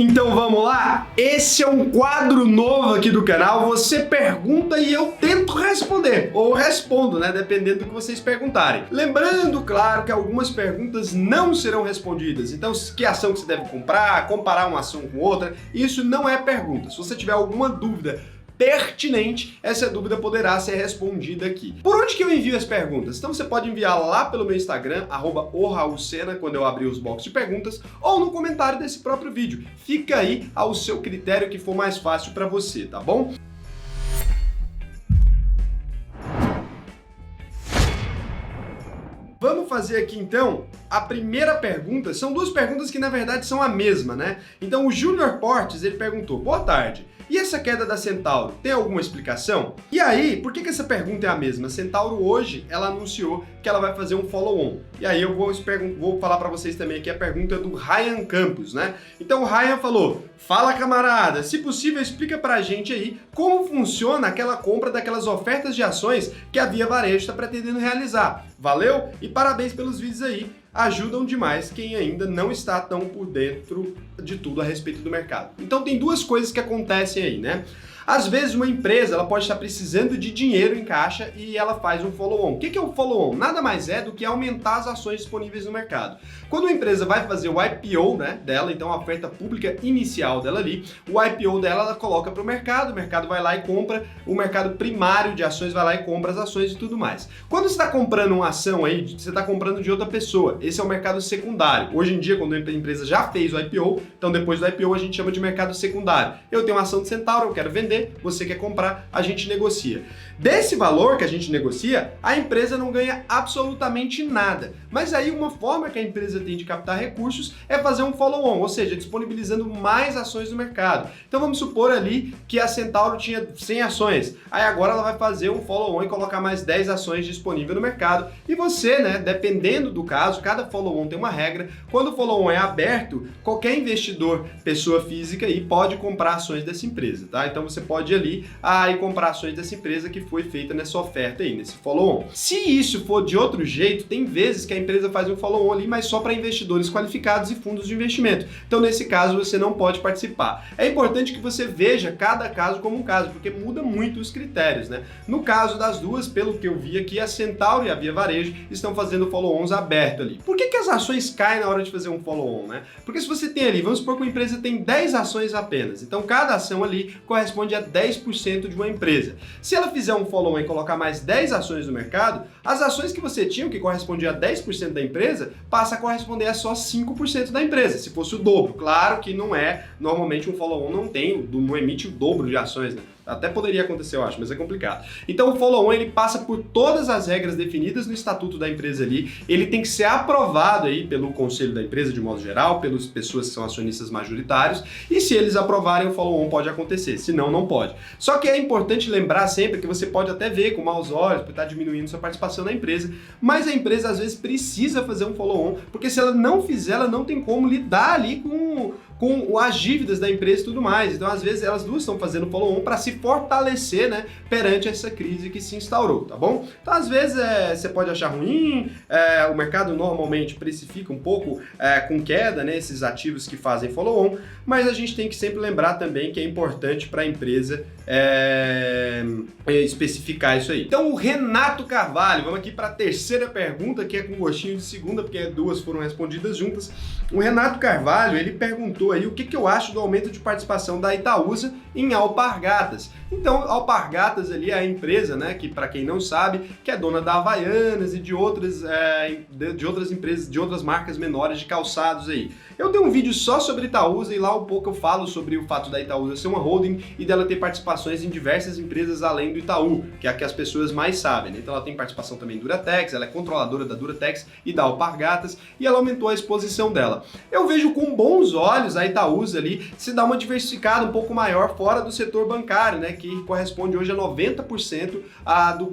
Então vamos lá? Esse é um quadro novo aqui do canal, você pergunta e eu tento responder, ou respondo, né, dependendo do que vocês perguntarem. Lembrando, claro, que algumas perguntas não serão respondidas, então que ação que você deve comprar, comparar uma ação com outra, isso não é pergunta. Se você tiver alguma dúvida pertinente, essa dúvida poderá ser respondida aqui. Por onde que eu envio as perguntas? Então você pode enviar lá pelo meu Instagram, @oraulsena, quando eu abrir os boxes de perguntas, ou no comentário desse próprio vídeo. Fica aí ao seu critério que for mais fácil para você, tá bom? Vamos fazer aqui então a primeira pergunta. São duas perguntas que na verdade são a mesma, né? Então o Júnior Portes, ele perguntou: boa tarde, e essa queda da Centauro, tem alguma explicação? E aí, por que essa pergunta é a mesma? A Centauro hoje, ela anunciou que ela vai fazer um follow-on. E aí eu vou falar para vocês também aqui a pergunta do Ryan Campos, né? Então o Ryan falou: fala camarada, se possível explica pra gente aí como funciona aquela compra daquelas ofertas de ações que a Via Varejo está pretendendo realizar. Valeu? E parabéns pelos vídeos aí. Ajudam demais quem ainda não está tão por dentro de tudo a respeito do mercado. Então tem duas coisas que acontecem aí, né? Às vezes uma empresa ela pode estar precisando de dinheiro em caixa e ela faz um follow-on. O que é um follow-on? Nada mais é do que aumentar as ações disponíveis no mercado. Quando uma empresa vai fazer o IPO, né, dela, então a oferta pública inicial dela ali, o IPO dela ela coloca para o mercado vai lá e compra, o mercado primário de ações vai lá e compra as ações e tudo mais. Quando você está comprando uma ação aí, você está comprando de outra pessoa, esse é o mercado secundário. Hoje em dia, quando a empresa já fez o IPO, então depois do IPO a gente chama de mercado secundário. Eu tenho uma ação de Centauro, eu quero vender, você quer comprar, a gente negocia. Desse valor que a gente negocia, a empresa não ganha absolutamente nada. Mas aí uma forma que a empresa tem de captar recursos é fazer um follow-on, ou seja, disponibilizando mais ações no mercado. Então vamos supor ali que a Centauro tinha 100 ações, aí agora ela vai fazer um follow-on e colocar mais 10 ações disponíveis no mercado. E você, né, dependendo do caso, cada follow-on tem uma regra. Quando o follow-on é aberto, qualquer investidor, pessoa física aí, pode comprar ações dessa empresa, tá? Então você pode ir ali e comprar ações dessa empresa que foi feita nessa oferta aí, nesse follow-on. Se isso for de outro jeito, tem vezes que a empresa faz um follow-on ali, mas só para investidores qualificados e fundos de investimento. Então nesse caso você não pode participar. É importante que você veja cada caso como um caso, porque muda muito os critérios, né? No caso das duas, pelo que eu vi aqui, a Centauro e a Via Varejo estão fazendo follow-ons aberto ali. Por que as ações caem na hora de fazer um follow-on, né? Porque se você tem ali, vamos supor que uma empresa tem 10 ações apenas, então cada ação ali corresponde a 10% de uma empresa. Se ela fizer um follow-on e colocar mais 10 ações no mercado, as ações que você tinha, que correspondia a 10% da empresa, passa a corresponder a só 5% da empresa, se fosse o dobro. Claro que não é, normalmente um follow-on não emite o dobro de ações, né? Até poderia acontecer, eu acho, mas é complicado. Então o follow-on ele passa por todas as regras definidas no estatuto da empresa ali, ele tem que ser aprovado aí pelo conselho da empresa de modo geral, pelas pessoas que são acionistas majoritários, e se eles aprovarem o follow-on pode acontecer, senão não pode. Só que é importante lembrar sempre que você pode até ver com maus olhos, porque está diminuindo sua participação na empresa, mas a empresa às vezes precisa fazer um follow-on, porque se ela não fizer, ela não tem como lidar ali com as dívidas da empresa e tudo mais. Então, às vezes, elas duas estão fazendo follow-on para se fortalecer, né, perante essa crise que se instaurou, tá bom? Então, às vezes, você pode achar ruim, o mercado normalmente precifica um pouco com queda, né, esses ativos que fazem follow-on, mas a gente tem que sempre lembrar também que é importante para a empresa especificar isso aí. Então, o Renato Carvalho, vamos aqui para a terceira pergunta, que é com gostinho de segunda, porque duas foram respondidas juntas. O Renato Carvalho, ele perguntou aí o que eu acho do aumento de participação da Itaúsa em Alpargatas. Então, Alpargatas ali é a empresa, né, que para quem não sabe, que é dona da Havaianas e de outras empresas, de outras marcas menores de calçados aí. Eu tenho um vídeo só sobre Itaúsa e lá um pouco eu falo sobre o fato da Itaúsa ser uma holding e dela ter participações em diversas empresas além do Itaú, que é a que as pessoas mais sabem, né? Então ela tem participação também em Duratex, ela é controladora da Duratex e da Alpargatas e ela aumentou a exposição dela. Eu vejo com bons olhos a Itaúsa ali se dar uma diversificada um pouco maior fora do setor bancário, né, que corresponde hoje a 90%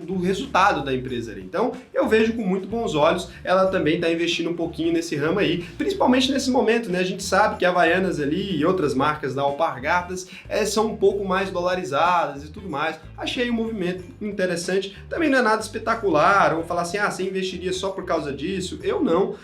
do resultado da empresa ali. Então eu vejo com muito bons olhos ela também está investindo um pouquinho nesse ramo aí, principalmente nesse momento movimento, né? A gente sabe que a Havaianas ali e outras marcas da Alpargatas são um pouco mais dolarizadas e tudo mais. Achei um movimento interessante. Também não é nada espetacular, ou falar assim, você investiria só por causa disso? Eu não.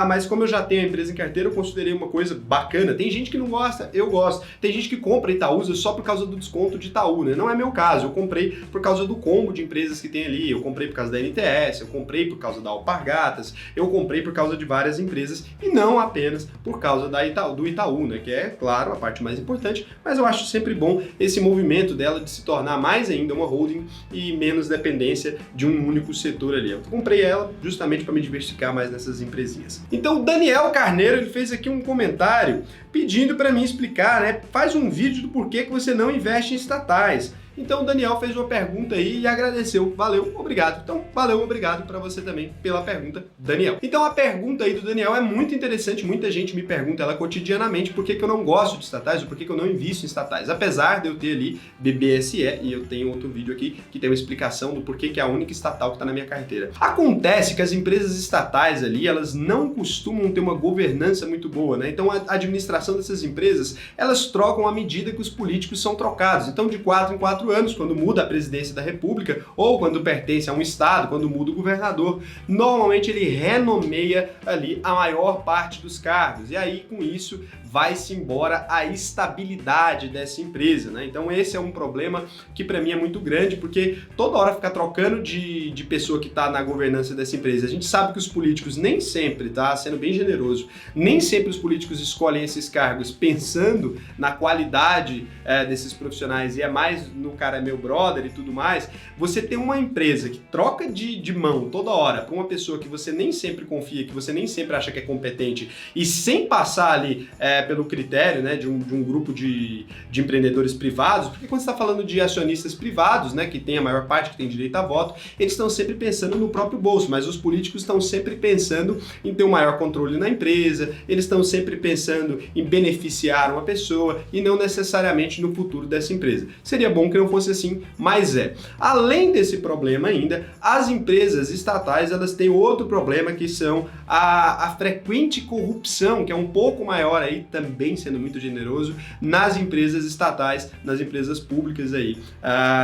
Mas como eu já tenho a empresa em carteira, eu considerei uma coisa bacana. Tem gente que não gosta, eu gosto. Tem gente que compra Itaúsa só por causa do desconto de Itaú, né? Não é meu caso. Eu comprei por causa do combo de empresas que tem ali. Eu comprei por causa da NTS, eu comprei por causa da Alpargatas, eu comprei por causa de várias empresas e não apenas por causa do Itaú, né? Que é, claro, a parte mais importante, mas eu acho sempre bom esse movimento dela de se tornar mais ainda uma holding e menos dependência de um único setor ali. Eu comprei ela justamente para me diversificar mais nessas empresinhas. Então, o Daniel Carneiro, ele fez aqui um comentário pedindo para mim explicar, né? Faz um vídeo do porquê que você não investe em estatais. Então o Daniel fez uma pergunta aí e agradeceu. Valeu, obrigado. Então, valeu, obrigado para você também pela pergunta, Daniel. Então a pergunta aí do Daniel é muito interessante. Muita gente me pergunta ela cotidianamente por que eu não gosto de estatais ou por que eu não invisto em estatais. Apesar de eu ter ali BBSE, e eu tenho outro vídeo aqui que tem uma explicação do porquê que é a única estatal que está na minha carteira. Acontece que as empresas estatais ali, elas não costumam ter uma governança muito boa, né? Então a administração dessas empresas, elas trocam à medida que os políticos são trocados. Então de 4 em 4 anos, quando muda a presidência da República ou quando pertence a um estado, quando muda o governador, normalmente ele renomeia ali a maior parte dos cargos e aí com isso vai-se embora a estabilidade dessa empresa, né? Então esse é um problema que para mim é muito grande, porque toda hora ficar trocando de pessoa que está na governança dessa empresa. A gente sabe que os políticos nem sempre, tá? Sendo bem generoso, nem sempre os políticos escolhem esses cargos pensando na qualidade desses profissionais e é mais no cara é meu brother e tudo mais. Você tem uma empresa que troca de mão toda hora para uma pessoa que você nem sempre confia, que você nem sempre acha que é competente e sem passar ali pelo critério, né, de um grupo de empreendedores privados, porque quando você está falando de acionistas privados, né, que tem a maior parte que tem direito a voto, eles estão sempre pensando no próprio bolso, mas os políticos estão sempre pensando em ter um maior controle na empresa, eles estão sempre pensando em beneficiar uma pessoa e não necessariamente no futuro dessa empresa. Seria bom que não fosse assim, mas é. Além desse problema ainda, as empresas estatais, elas têm outro problema que são a frequente corrupção, que é um pouco maior aí, também sendo muito generoso, nas empresas estatais, nas empresas públicas aí,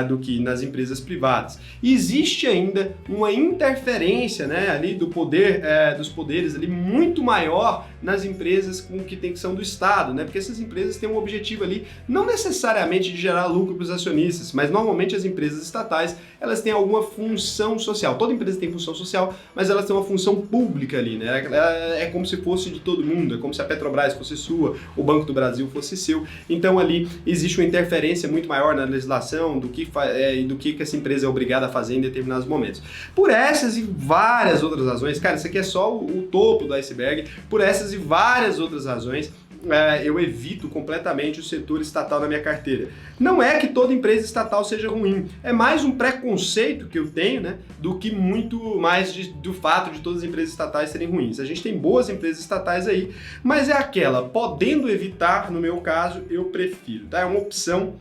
do que nas empresas privadas. E existe ainda uma interferência, né, ali do poder, dos poderes ali muito maior nas empresas que são do Estado, né, porque essas empresas têm um objetivo ali, não necessariamente de gerar lucro para os acionistas, mas normalmente as empresas estatais, elas têm alguma função social. Toda empresa tem função social, mas elas têm uma função pública ali, né? É como se fosse de todo mundo, é como se a Petrobras fosse sua, o Banco do Brasil fosse seu. Então ali existe uma interferência muito maior na legislação do que essa empresa é obrigada a fazer em determinados momentos. Por essas e várias outras razões, cara, isso aqui é só o topo do iceberg, por essas e várias outras razões, eu evito completamente o setor estatal na minha carteira. Não é que toda empresa estatal seja ruim, é mais um preconceito que eu tenho, né, do que muito mais do fato de todas as empresas estatais serem ruins. A gente tem boas empresas estatais aí, mas é aquela, podendo evitar, no meu caso, eu prefiro, tá? É uma opção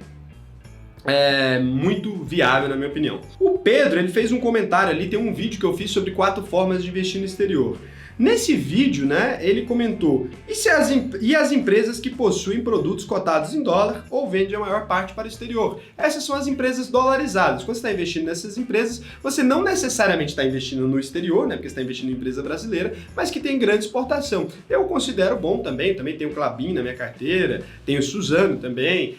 muito viável, na minha opinião. O Pedro, ele fez um comentário ali, tem um vídeo que eu fiz sobre 4 formas de investir no exterior. Nesse vídeo, né, ele comentou, e as empresas que possuem produtos cotados em dólar ou vendem a maior parte para o exterior? Essas são as empresas dolarizadas. Quando você está investindo nessas empresas, você não necessariamente está investindo no exterior, né, porque você está investindo em empresa brasileira, mas que tem grande exportação. Eu considero bom também tenho o Klabin na minha carteira, tenho o Suzano também,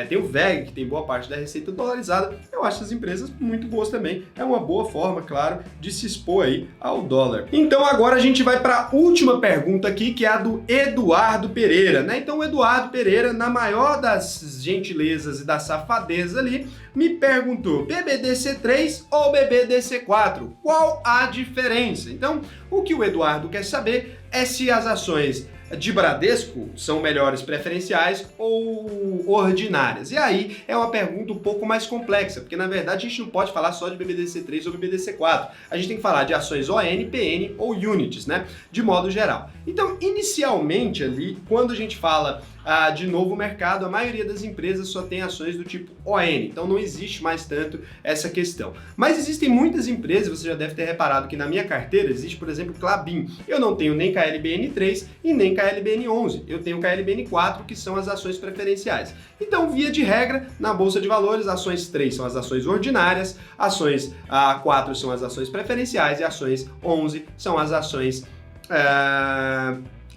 tem o VEG, que tem boa parte da receita dolarizada. Eu acho essas empresas muito boas também. É uma boa forma, claro, de se expor aí ao dólar. Então agora a gente vai para a última pergunta aqui, que é a do Eduardo Pereira, né? Então o Eduardo Pereira, na maior das gentilezas e das safadezas ali, me perguntou BBDC3 ou BBDC4? Qual a diferença? Então, o que o Eduardo quer saber é se as ações de Bradesco são melhores preferenciais ou ordinárias? E aí é uma pergunta um pouco mais complexa, porque na verdade a gente não pode falar só de BBDC3 ou BBDC4. A gente tem que falar de ações ON, PN ou Units, né? De modo geral. Então, inicialmente ali, quando a gente fala de novo mercado, a maioria das empresas só tem ações do tipo ON, então não existe mais tanto essa questão. Mas existem muitas empresas, você já deve ter reparado que na minha carteira existe, por exemplo, Klabin. Eu não tenho nem KLBN3 e nem KLBN11, eu tenho KLBN4, que são as ações preferenciais. Então, via de regra, na Bolsa de Valores, ações 3 são as ações ordinárias, ações 4 são as ações preferenciais e ações 11 são as ações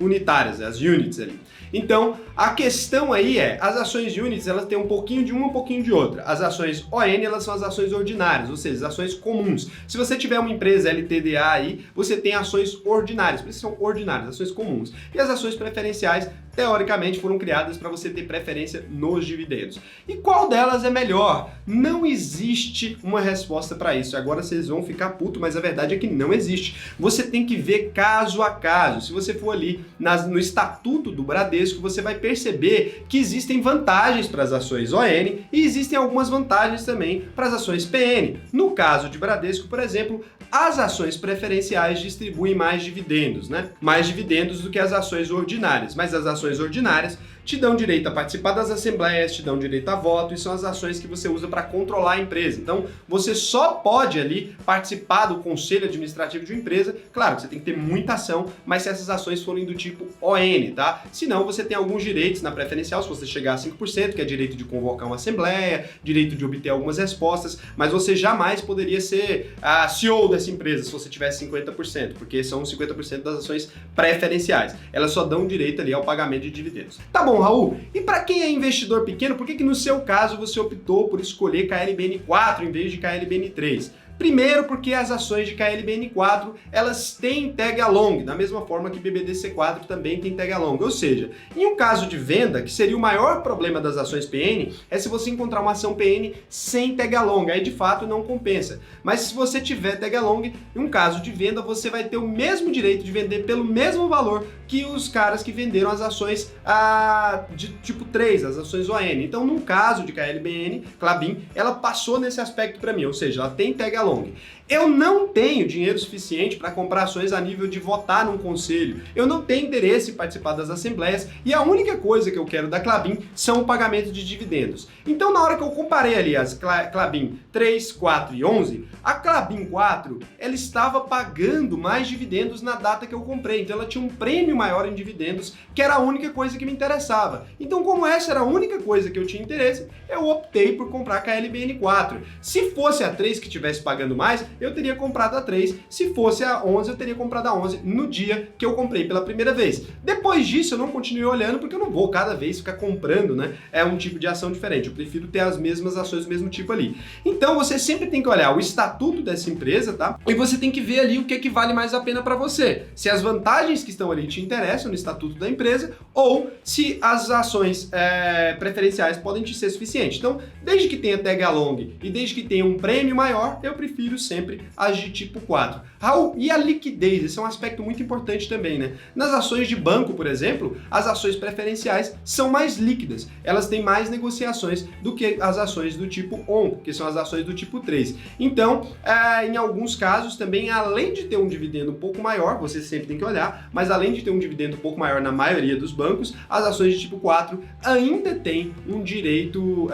unitárias, as units ali. Então, a questão aí as ações units, elas têm um pouquinho de uma, um pouquinho de outra. As ações ON, elas são as ações ordinárias, ou seja, as ações comuns. Se você tiver uma empresa LTDA aí, você tem ações ordinárias, por isso são ordinárias, ações comuns. E as ações preferenciais, teoricamente, foram criadas para você ter preferência nos dividendos. E qual delas é melhor? Não existe uma resposta para isso. Agora vocês vão ficar putos, mas a verdade é que não existe. Você tem que ver caso a caso. Se você for ali no Estatuto do Bradesco, você vai perceber que existem vantagens para as ações ON e existem algumas vantagens também para as ações PN. No caso de Bradesco, por exemplo, as ações preferenciais distribuem mais dividendos, né? Mais dividendos do que as ações ordinárias, mas as ações ordinárias te dão direito a participar das assembleias, te dão direito a voto e são as ações que você usa para controlar a empresa. Então, você só pode ali participar do conselho administrativo de uma empresa. Claro que você tem que ter muita ação, mas se essas ações forem do tipo ON, tá? Senão, você tem alguns direitos na preferencial, se você chegar a 5%, que é direito de convocar uma assembleia, direito de obter algumas respostas, mas você jamais poderia ser a CEO dessa empresa se você tivesse 50%, porque são 50% das ações preferenciais. Elas só dão direito ali ao pagamento de dividendos. Tá bom, Raul, e para quem é investidor pequeno, por que no seu caso você optou por escolher KLBN4 em vez de KLBN3? Primeiro, porque as ações de KLBN4, elas têm tag along, da mesma forma que BBDC4 também tem tag along. Ou seja, em um caso de venda, que seria o maior problema das ações PN, é se você encontrar uma ação PN sem tag along, aí de fato não compensa. Mas se você tiver tag along, em um caso de venda, você vai ter o mesmo direito de vender pelo mesmo valor que os caras que venderam as ações de tipo 3, as ações ON. Então, no caso de Klabin, ela passou nesse aspecto para mim, ou seja, ela tem tag along. Eu não tenho dinheiro suficiente para comprar ações a nível de votar num conselho. Eu não tenho interesse em participar das assembleias e a única coisa que eu quero da Klabin são o pagamento de dividendos. Então, na hora que eu comparei ali as Klabin 3, 4 e 11, a Klabin 4, ela estava pagando mais dividendos na data que eu comprei. Então, ela tinha um prêmio maior em dividendos, que era a única coisa que me interessava. Então, como essa era a única coisa que eu tinha interesse, eu optei por comprar a KLBN4. Se fosse a 3 que estivesse pagando mais, eu teria comprado a 3. Se fosse a 11, eu teria comprado a 11 no dia que eu comprei pela primeira vez. Depois disso, eu não continuei olhando, porque eu não vou cada vez ficar comprando, né? É um tipo de ação diferente. Eu prefiro ter as mesmas ações do mesmo tipo ali. Então, você sempre tem que olhar o estatuto dessa empresa, tá? E você tem que ver ali o que vale mais a pena para você. Se as vantagens que estão ali te interessam no estatuto da empresa ou se as ações preferenciais podem te ser suficientes. Então, desde que tenha tag along e desde que tenha um prêmio maior, eu prefiro sempre as de tipo 4. Raul, e a liquidez? Esse é um aspecto muito importante também, né? Nas ações de banco, por exemplo, as ações preferenciais são mais líquidas. Elas têm mais negociações do que as ações do tipo ON, que são as ações do tipo 3. Então, em alguns casos também, além de ter um dividendo um pouco maior, você sempre tem que olhar, mas além de ter um dividendo um pouco maior na maioria dos bancos, as ações de tipo 4 ainda têm um direito...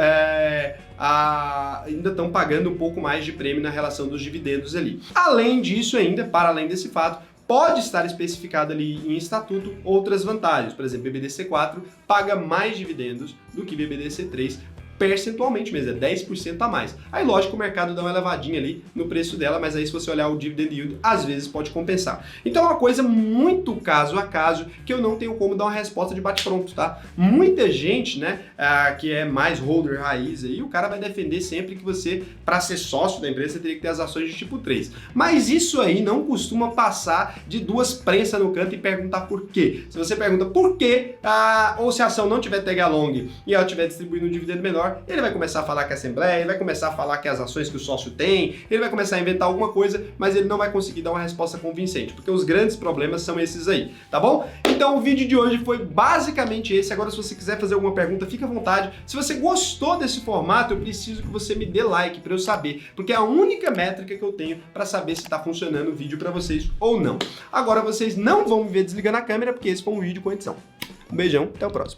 ainda estão pagando um pouco mais de prêmio na relação dos dividendos ali. Além disso ainda, para além desse fato, pode estar especificado ali em estatuto outras vantagens. Por exemplo, BBDC4 paga mais dividendos do que BBDC3, percentualmente mesmo, é 10% a mais. Aí, lógico, o mercado dá uma elevadinha ali no preço dela, mas aí se você olhar o dividend yield, às vezes pode compensar. Então é uma coisa muito caso a caso, que eu não tenho como dar uma resposta de bate-pronto, tá? Muita gente, né, que é mais holder raiz aí, o cara vai defender sempre que você, para ser sócio da empresa, você teria que ter as ações de tipo 3. Mas isso aí não costuma passar de duas prensas no canto e perguntar por quê. Se você pergunta por quê, ou se a ação não tiver tag along e ela estiver distribuindo um dividendo menor, maior, ele vai começar a falar que é assembleia, ele vai começar a falar que é as ações que o sócio tem, ele vai começar a inventar alguma coisa, mas ele não vai conseguir dar uma resposta convincente, porque os grandes problemas são esses aí, tá bom? Então o vídeo de hoje foi basicamente esse. Agora, se você quiser fazer alguma pergunta, fica à vontade. Se você gostou desse formato, eu preciso que você me dê like para eu saber, porque é a única métrica que eu tenho para saber se está funcionando o vídeo para vocês ou não. Agora vocês não vão me ver desligando a câmera, porque esse foi um vídeo com edição. Um beijão, até o próximo.